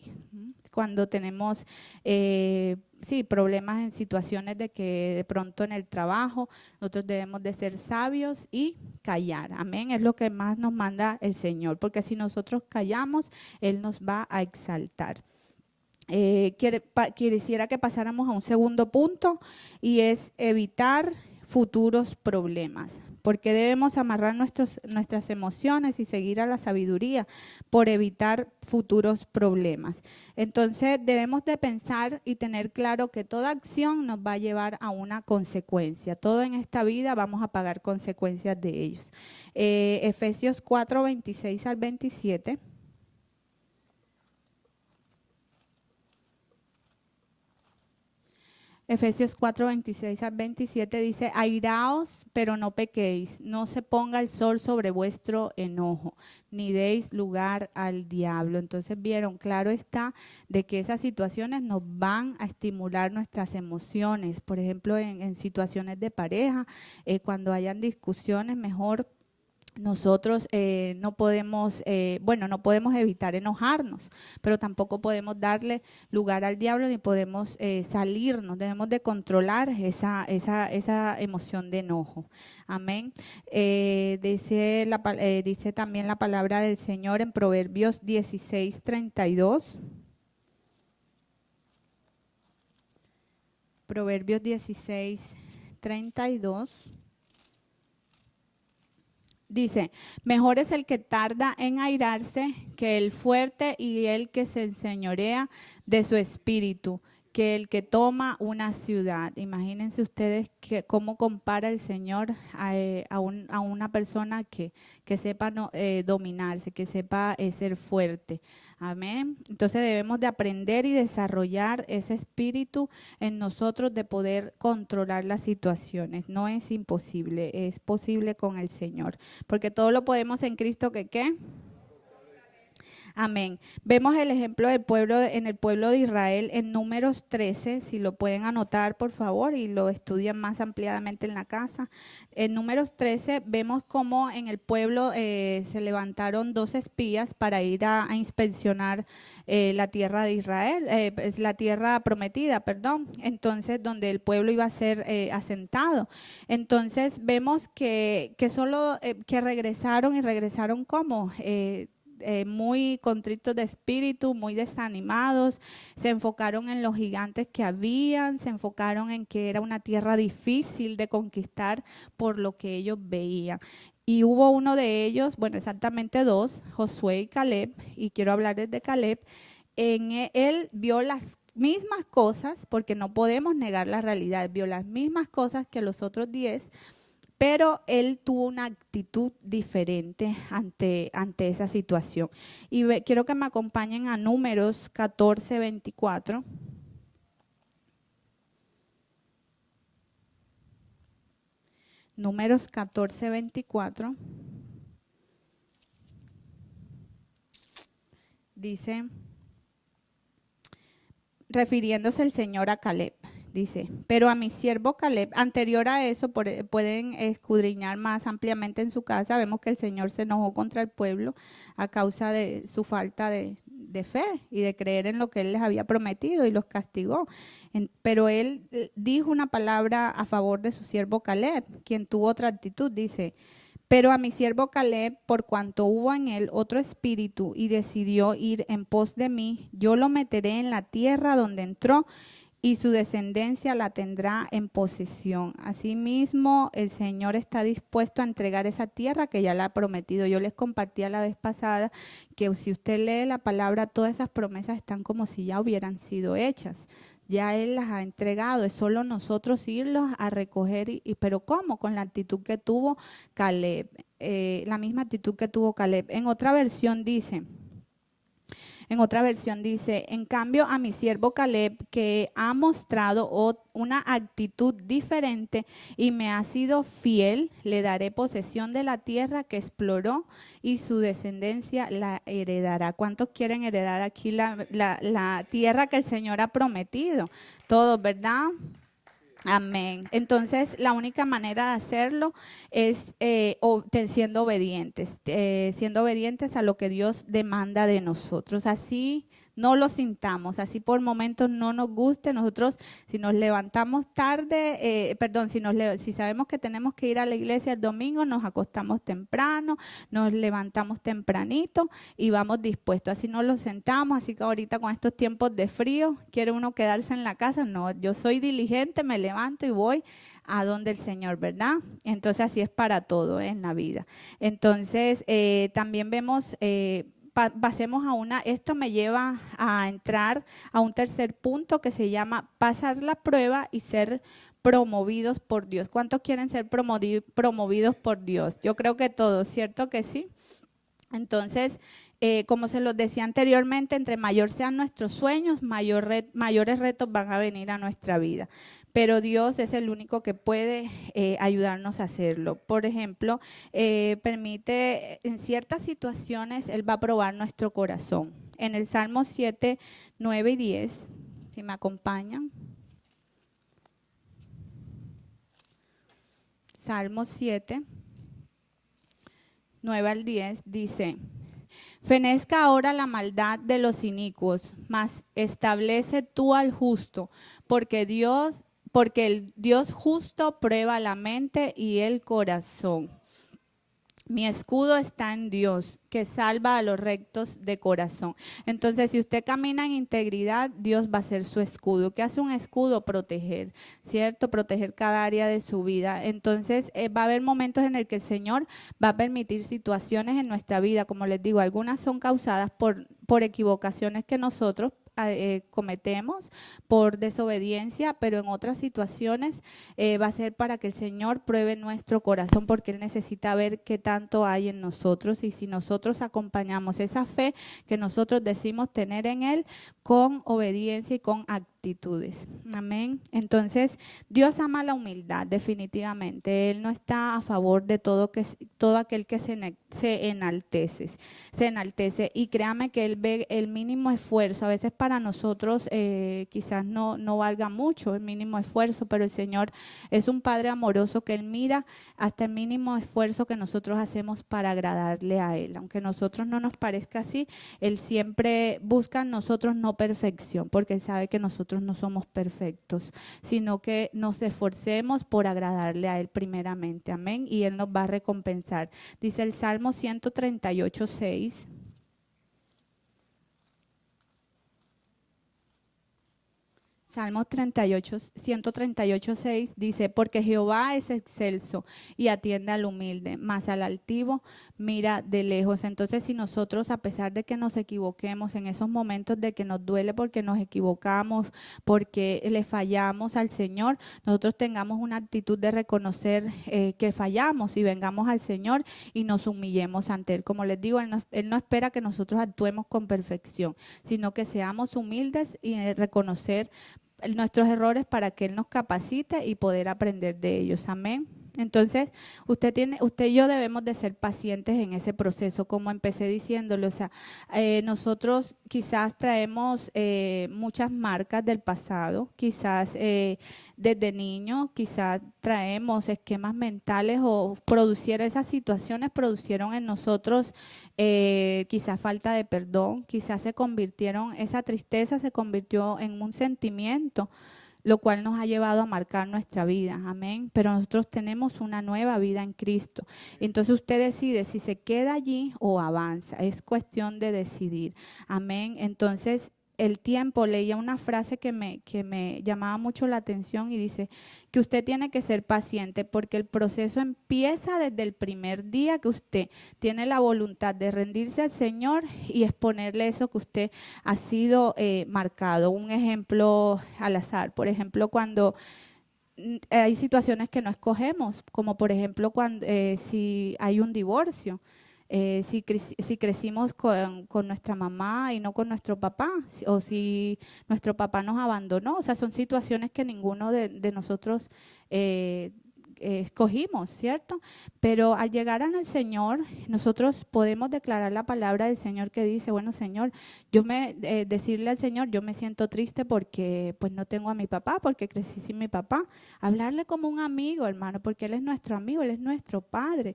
Cuando tenemos problemas en situaciones de que de pronto en el trabajo nosotros debemos de ser sabios y callar, amén, es lo que más nos manda el Señor, porque si nosotros callamos, Él nos va a exaltar. Quisiera que pasáramos a un segundo punto y es evitar futuros problemas. Porque debemos amarrar nuestras emociones y seguir a la sabiduría por evitar futuros problemas. Entonces debemos de pensar y tener claro que toda acción nos va a llevar a una consecuencia. Todo en esta vida vamos a pagar consecuencias de ellos. Efesios 4, 26 al 27. Efesios 4, 26 al 27 dice, airaos, pero no pequéis, no se ponga el sol sobre vuestro enojo, ni deis lugar al diablo. Entonces vieron, claro está, de que esas situaciones nos van a estimular nuestras emociones. Por ejemplo, en situaciones de pareja, cuando hayan discusiones, mejor nosotros no podemos evitar enojarnos, pero tampoco podemos darle lugar al diablo ni podemos salirnos, debemos de controlar esa emoción de enojo. Amén. Dice también la palabra del Señor en Proverbios 16, 32. Proverbios 16, 32. Dice, mejor es el que tarda en airarse que el fuerte y el que se enseñorea de su espíritu, que el que toma una ciudad. Imagínense ustedes cómo compara el Señor a una persona que sepa dominarse, que sepa ser fuerte. Amén. Entonces debemos de aprender y desarrollar ese espíritu en nosotros de poder controlar las situaciones. No es imposible, es posible con el Señor, porque todo lo podemos en Cristo que ¿qué? Amén. Vemos el ejemplo del pueblo en el pueblo de Israel en Números 13, si lo pueden anotar por favor y lo estudian más ampliadamente en la casa. En Números 13 vemos cómo en el pueblo se levantaron 2 espías para ir a inspeccionar la tierra de Israel, es la tierra prometida, perdón, entonces donde el pueblo iba a ser asentado. Entonces vemos que solo que regresaron como muy contritos de espíritu, muy desanimados, se enfocaron en los gigantes que habían, se enfocaron en que era una tierra difícil de conquistar por lo que ellos veían. Y hubo uno de ellos, bueno, exactamente 2, Josué y Caleb, y quiero hablarles de Caleb. Él vio las mismas cosas, porque no podemos negar la realidad, vio las mismas cosas que los otros 10, pero él tuvo una actitud diferente ante esa situación. Y quiero que me acompañen a Números 14, 24. Números 14, 24. Dice, refiriéndose el Señor a Caleb, dice, pero a mi siervo Caleb, anterior a eso, pueden escudriñar más ampliamente en su casa, vemos que el Señor se enojó contra el pueblo a causa de su falta de fe y de creer en lo que Él les había prometido y los castigó. Pero Él dijo una palabra a favor de su siervo Caleb, quien tuvo otra actitud, dice, pero a mi siervo Caleb, por cuanto hubo en él otro espíritu y decidió ir en pos de mí, yo lo meteré en la tierra donde entró y su descendencia la tendrá en posesión. Asimismo, el Señor está dispuesto a entregar esa tierra que ya la ha prometido. Yo les compartía la vez pasada que si usted lee la palabra, todas esas promesas están como si ya hubieran sido hechas. Ya Él las ha entregado, es solo nosotros irlos a recoger, pero ¿cómo? Con la actitud que tuvo Caleb, la misma actitud que tuvo Caleb. En otra versión dice, en cambio a mi siervo Caleb, que ha mostrado una actitud diferente y me ha sido fiel, le daré posesión de la tierra que exploró y su descendencia la heredará. ¿Cuántos quieren heredar aquí la tierra que el Señor ha prometido? Todos, ¿verdad? Amén. Entonces, la única manera de hacerlo es siendo obedientes a lo que Dios demanda de nosotros. Así no lo sintamos, así por momentos no nos guste. Nosotros, si nos levantamos tarde, si sabemos que tenemos que ir a la iglesia el domingo, nos acostamos temprano, nos levantamos tempranito y vamos dispuestos. Así no lo sentamos, así que ahorita con estos tiempos de frío, ¿quiere uno quedarse en la casa? No, yo soy diligente, me levanto y voy a donde el Señor, ¿verdad? Entonces así es para todo en la vida. Entonces también vemos... esto me lleva a entrar a un tercer punto que se llama pasar la prueba y ser promovidos por Dios. ¿Cuántos quieren ser promovidos por Dios? Yo creo que todos, ¿cierto que sí? Entonces, como se los decía anteriormente, entre mayor sean nuestros sueños, mayores retos van a venir a nuestra vida. Pero Dios es el único que puede ayudarnos a hacerlo. Por ejemplo, permite, en ciertas situaciones, Él va a probar nuestro corazón. En el Salmo 7, 9 y 10, si me acompañan. Salmo 7, 9 al 10, dice: fenezca ahora la maldad de los inicuos, mas establece tú al justo, porque el Dios justo prueba la mente y el corazón. Mi escudo está en Dios, que salva a los rectos de corazón. Entonces, si usted camina en integridad, Dios va a ser su escudo. ¿Qué hace un escudo? Proteger, ¿cierto? Proteger cada área de su vida. Entonces, va a haber momentos en el que el Señor va a permitir situaciones en nuestra vida. Como les digo, algunas son causadas por equivocaciones que nosotros cometemos, por desobediencia, pero en otras situaciones va a ser para que el Señor pruebe nuestro corazón, porque Él necesita ver qué tanto hay en nosotros y si nosotros acompañamos esa fe que nosotros decimos tener en Él con obediencia y con actitudes. Amén. Entonces, Dios ama la humildad, definitivamente. Él no está a favor de todo aquel que se enaltece. Y créame que Él ve el mínimo esfuerzo. A veces para nosotros quizás no valga mucho el mínimo esfuerzo, pero el Señor es un Padre amoroso que Él mira hasta el mínimo esfuerzo que nosotros hacemos para agradarle a Él. Aunque a nosotros no nos parezca así, Él siempre busca en nosotros no perfección, porque Él sabe que nosotros no somos perfectos, sino que nos esforcemos por agradarle a Él primeramente. Amén. Y Él nos va a recompensar. Dice el Salmo 138, 6. Salmos 138, 6 dice: porque Jehová es excelso y atiende al humilde, mas al altivo mira de lejos. Entonces, si nosotros, a pesar de que nos equivoquemos, en esos momentos de que nos duele porque nos equivocamos, porque le fallamos al Señor, nosotros tengamos una actitud de reconocer que fallamos y vengamos al Señor y nos humillemos ante Él. Como les digo, Él no espera que nosotros actuemos con perfección, sino que seamos humildes y reconocer nuestros errores para que Él nos capacite y poder aprender de ellos. Amén. Entonces, usted y yo debemos de ser pacientes en ese proceso, como empecé diciéndolo. O sea, nosotros quizás traemos muchas marcas del pasado, quizás desde niños, quizás traemos esquemas mentales o esas situaciones producieron en nosotros quizás falta de perdón, quizás esa tristeza se convirtió en un sentimiento lo cual nos ha llevado a marcar nuestra vida, amén. Pero nosotros tenemos una nueva vida en Cristo. Entonces usted decide si se queda allí o avanza, es cuestión de decidir, amén. Entonces el tiempo, leía una frase que me llamaba mucho la atención y dice que usted tiene que ser paciente porque el proceso empieza desde el primer día que usted tiene la voluntad de rendirse al Señor y exponerle eso que usted ha sido marcado. Un ejemplo al azar, por ejemplo, cuando hay situaciones que no escogemos, como por ejemplo cuando si hay un divorcio. Si crecimos con nuestra mamá y no con nuestro papá, o si nuestro papá nos abandonó, o sea, son situaciones que ninguno de nosotros escogimos, ¿cierto? Pero al llegar al Señor, nosotros podemos declarar la palabra del Señor que dice, bueno, Señor, decirle al Señor, yo me siento triste porque pues no tengo a mi papá, porque crecí sin mi papá. Hablarle como un amigo, hermano, porque Él es nuestro amigo, Él es nuestro Padre.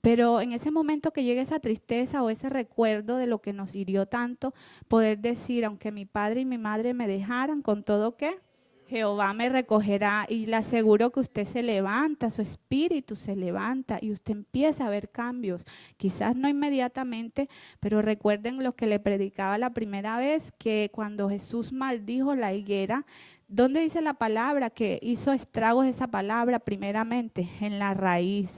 Pero en ese momento que llegue esa tristeza o ese recuerdo de lo que nos hirió tanto, poder decir, aunque mi padre y mi madre me dejaran, con todo que Jehová me recogerá, y le aseguro que usted se levanta, su espíritu se levanta y usted empieza a ver cambios. Quizás no inmediatamente, pero recuerden lo que le predicaba la primera vez, que cuando Jesús maldijo la higuera, ¿dónde dice la palabra que hizo estragos esa palabra? Primeramente, en la raíz.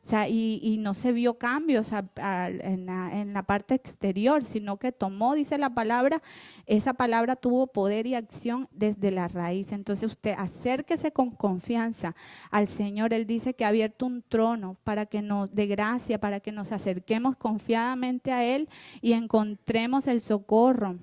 O sea, y no se vio cambios en la parte exterior, sino que tomó, dice la palabra, esa palabra tuvo poder y acción desde la raíz. Entonces usted acérquese con confianza al Señor. Él dice que ha abierto un trono para que nos dé gracia, para que nos acerquemos confiadamente a Él y encontremos el socorro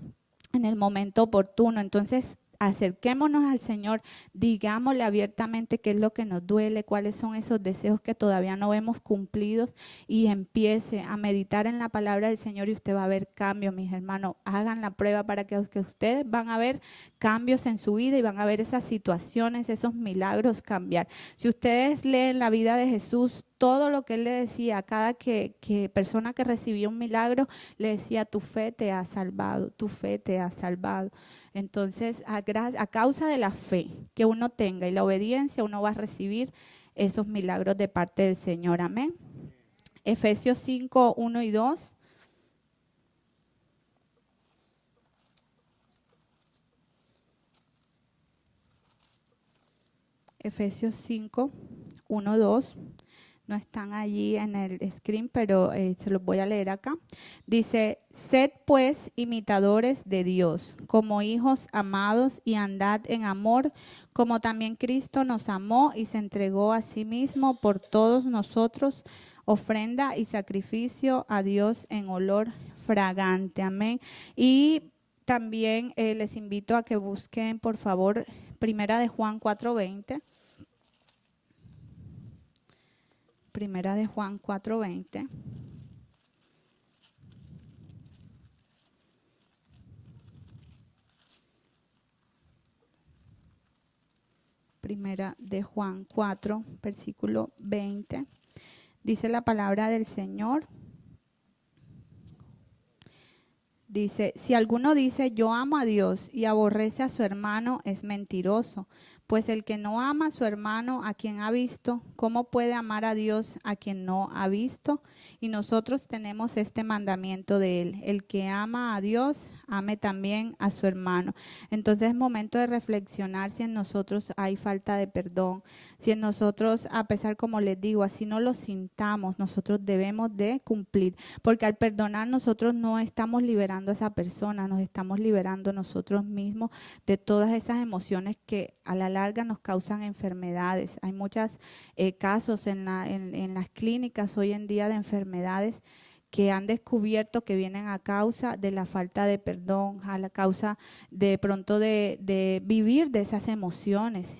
en el momento oportuno. Entonces, acerquémonos al Señor, digámosle abiertamente qué es lo que nos duele, cuáles son esos deseos que todavía no vemos cumplidos, y empiece a meditar en la palabra del Señor y usted va a ver cambios, mis hermanos. Hagan la prueba para que ustedes van a ver cambios en su vida y van a ver esas situaciones, esos milagros cambiar. Si ustedes leen la vida de Jesús, todo lo que Él le decía a cada persona que recibía un milagro, le decía, tu fe te ha salvado, tu fe te ha salvado. Entonces, a causa de la fe que uno tenga y la obediencia, uno va a recibir esos milagros de parte del Señor. Amén. Efesios 5, 1 y 2. Efesios 5, 1, 2. No están allí en el screen, pero se los voy a leer acá. Dice, sed pues imitadores de Dios, como hijos amados, y andad en amor, como también Cristo nos amó y se entregó a sí mismo por todos nosotros, ofrenda y sacrificio a Dios en olor fragante. Amén. Y también les invito a que busquen, por favor, Primera de Juan 4:20. Primera de Juan 4:20. Primera de Juan 4, versículo 20. Dice la palabra del Señor. Dice, si alguno dice yo amo a Dios y aborrece a su hermano, es mentiroso. Pues el que no ama a su hermano, a quien ha visto, ¿cómo puede amar a Dios a quien no ha visto? Y nosotros tenemos este mandamiento de Él: el que ama a Dios, ame también a su hermano. Entonces es momento de reflexionar si en nosotros hay falta de perdón, si en nosotros, a pesar, como les digo, así no lo sintamos, nosotros debemos de cumplir, porque al perdonar nosotros no estamos liberando a esa persona, nos estamos liberando nosotros mismos de todas esas emociones que a la larga nos causan enfermedades. Hay muchos casos en las clínicas hoy en día de enfermedades que han descubierto que vienen a causa de la falta de perdón, a la causa de pronto de vivir de esas emociones.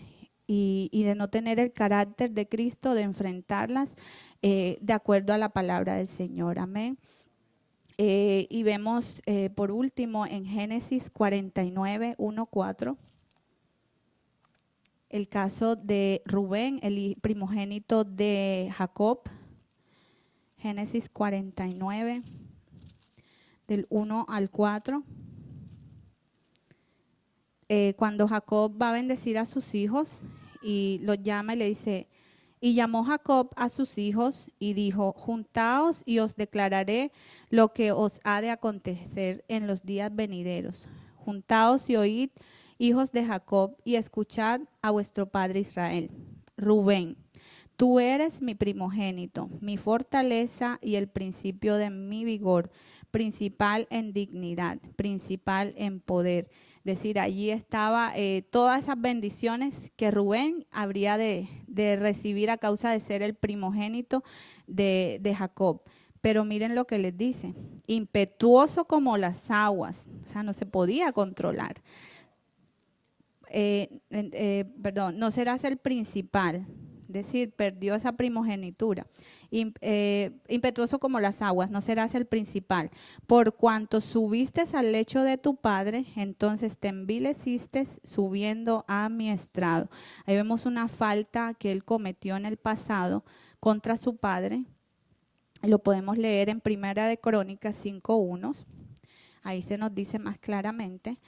y de no tener el carácter de Cristo, de enfrentarlas de acuerdo a la palabra del Señor. Amén. Y vemos por último en Génesis 49, 1, 4, el caso de Rubén, el primogénito de Jacob. Génesis 49, del 1 al 4. Cuando Jacob va a bendecir a sus hijos y los llama y le dice, y llamó Jacob a sus hijos y dijo, juntaos y os declararé lo que os ha de acontecer en los días venideros. Juntaos y oíd, hijos de Jacob, y escuchad a vuestro padre Israel. Rubén, tú eres mi primogénito, mi fortaleza y el principio de mi vigor, principal en dignidad, principal en poder. Es decir, allí estaba todas esas bendiciones que Rubén habría de recibir a causa de ser el primogénito de Jacob. Pero miren lo que les dice, impetuoso como las aguas, o sea, no se podía controlar. No serás el principal, es decir, perdió esa primogenitura. Impetuoso como las aguas, no serás el principal. Por cuanto subiste al lecho de tu padre, entonces te envileciste subiendo a mi estrado. Ahí vemos una falta que él cometió en el pasado contra su padre. Lo podemos leer en Primera de Crónicas 5:1. Ahí se nos dice más claramente.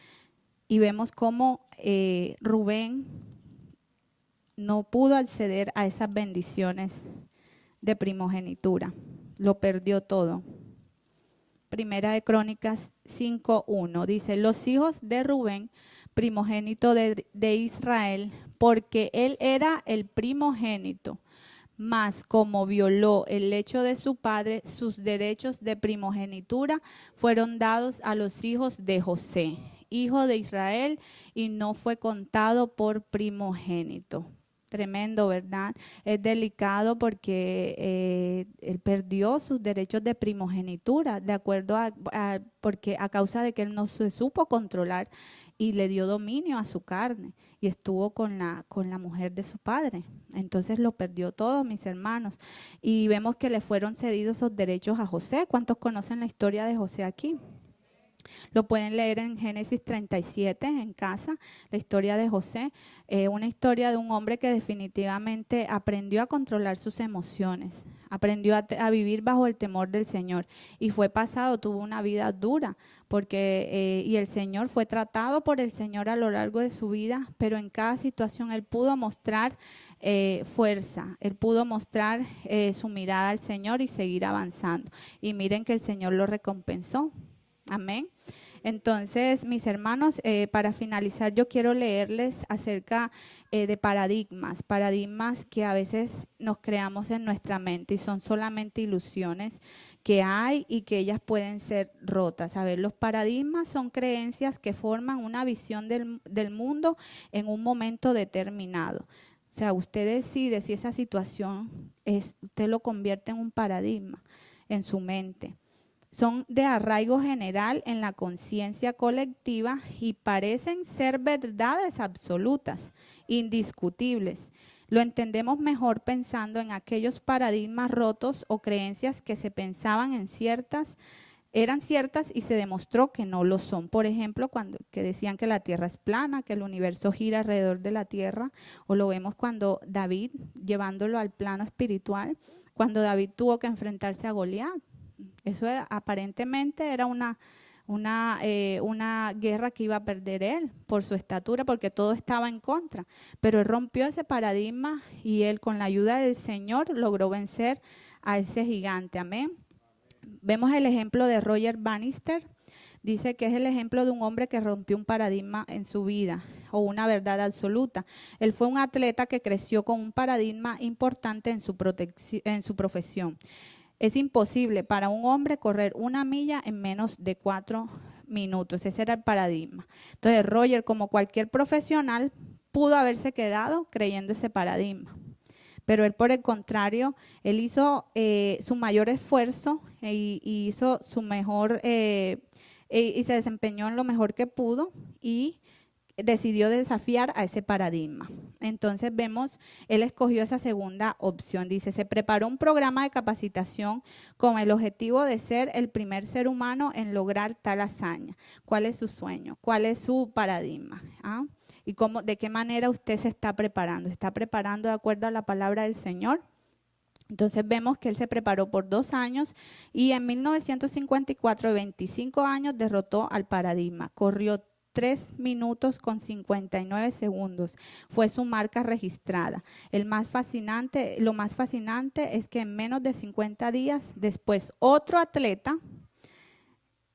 Y vemos cómo Rubén no pudo acceder a esas bendiciones de primogenitura. Lo perdió todo. Primera de Crónicas 5:1 dice, los hijos de Rubén, primogénito de Israel, porque él era el primogénito, mas como violó el lecho de su padre, sus derechos de primogenitura fueron dados a los hijos de José, hijo de Israel, y no fue contado por primogénito. Tremendo, ¿verdad? Es delicado porque él perdió sus derechos de primogenitura, de acuerdo porque a causa de que él no se supo controlar y le dio dominio a su carne y estuvo con la mujer de su padre. Entonces lo perdió todo, mis hermanos. Y vemos que le fueron cedidos esos derechos a José. ¿Cuántos conocen la historia de José aquí? Lo pueden leer en Génesis 37 en casa, la historia de José, una historia de un hombre que definitivamente aprendió a controlar sus emociones, aprendió a vivir bajo el temor del Señor y fue pasado, tuvo una vida dura, porque y el Señor fue tratado por el Señor a lo largo de su vida, pero en cada situación él pudo mostrar fuerza, él pudo mostrar su mirada al Señor y seguir avanzando. Y miren que el Señor lo recompensó. Amén. Entonces, mis hermanos, para finalizar, yo quiero leerles acerca de paradigmas que a veces nos creamos en nuestra mente y son solamente ilusiones que hay y que ellas pueden ser rotas. A ver, los paradigmas son creencias que forman una visión del mundo en un momento determinado. O sea, usted decide si esa situación usted lo convierte en un paradigma en su mente. Son de arraigo general en la conciencia colectiva y parecen ser verdades absolutas, indiscutibles. Lo entendemos mejor pensando en aquellos paradigmas rotos o creencias que se pensaban eran ciertas y se demostró que no lo son. Por ejemplo, que decían que la Tierra es plana, que el universo gira alrededor de la Tierra, o lo vemos cuando David, llevándolo al plano espiritual, cuando David tuvo que enfrentarse a Goliat. Eso aparentemente era una guerra que iba a perder él por su estatura, porque todo estaba en contra. Pero él rompió ese paradigma y él, con la ayuda del Señor, logró vencer a ese gigante. Amén. Vemos el ejemplo de Roger Bannister. Dice que es el ejemplo de un hombre que rompió un paradigma en su vida o una verdad absoluta. Él fue un atleta que creció con un paradigma importante en su profesión. Es imposible para un hombre correr 1 milla en menos de 4 minutos. Ese era el paradigma. Entonces, Roger, como cualquier profesional, pudo haberse quedado creyendo ese paradigma. Pero él, por el contrario, él hizo su mayor esfuerzo y hizo su mejor, y se desempeñó en lo mejor que pudo y decidió desafiar a ese paradigma. Entonces vemos, él escogió esa segunda opción. Dice, se preparó un programa de capacitación con el objetivo de ser el primer ser humano en lograr tal hazaña. ¿Cuál es su sueño? ¿Cuál es su paradigma? ¿Ah? ¿Y cómo, de qué manera usted se está preparando? ¿Está preparando de acuerdo a la palabra del Señor? Entonces vemos que él se preparó por 2 años y en 1954, 25 años, derrotó al paradigma. Corrió 3 minutos con 59 segundos. Fue su marca registrada. Lo más fascinante es que en menos de 50 días después, otro atleta,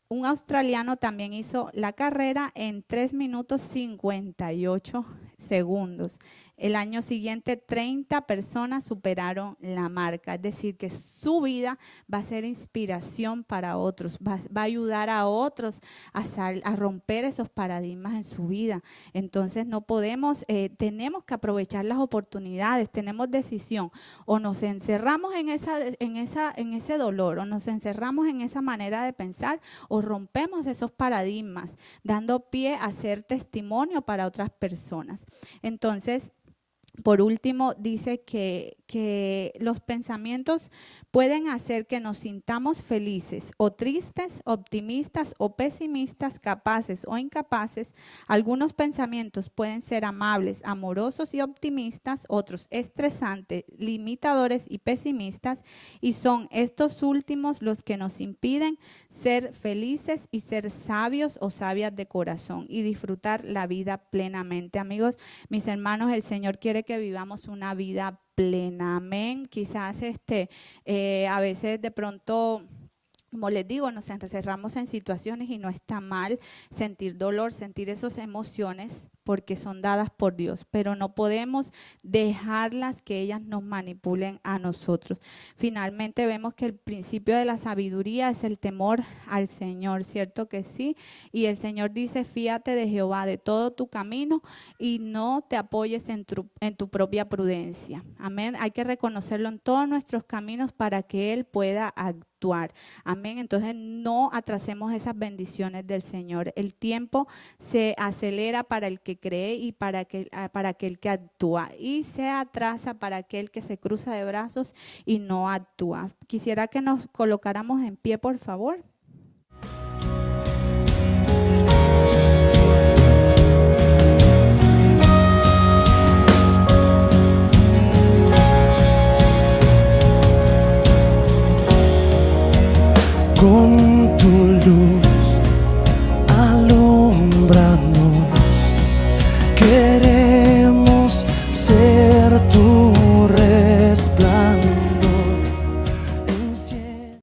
un australiano, también hizo la carrera en 3 minutos 58 segundos. El año siguiente, 30 personas superaron la marca. Es decir, que su vida va a ser inspiración para otros, va a ayudar a otros a romper esos paradigmas en su vida. Entonces, no podemos, tenemos que aprovechar las oportunidades, tenemos decisión. O nos encerramos en ese dolor, o nos encerramos en esa manera de pensar, o rompemos esos paradigmas, dando pie a ser testimonio para otras personas. Entonces, por último, dice que los pensamientos pueden hacer que nos sintamos felices o tristes, optimistas o pesimistas, capaces o incapaces. Algunos pensamientos pueden ser amables, amorosos y optimistas, otros estresantes, limitadores y pesimistas, y son estos últimos los que nos impiden ser felices y ser sabios o sabias de corazón y disfrutar la vida plenamente. Amigos, mis hermanos, el Señor quiere que vivamos una vida plena, amén. Quizás a veces de pronto, como les digo, nos encerramos en situaciones y no está mal sentir dolor, sentir esas emociones porque son dadas por Dios, pero no podemos dejarlas que ellas nos manipulen a nosotros. Finalmente vemos que el principio de la sabiduría es el temor al Señor, ¿cierto que sí? Y el Señor dice, fíate de Jehová de todo tu camino y no te apoyes en tu propia prudencia. Amén. Hay que reconocerlo en todos nuestros caminos para que Él pueda actuar. Amén. Entonces no atrasemos esas bendiciones del Señor. El tiempo se acelera para el que cree y para aquel que actúa, y se atrasa para aquel que se cruza de brazos y no actúa. Quisiera que nos colocáramos en pie, por favor. Con tu luz alumbranos, queremos ser tu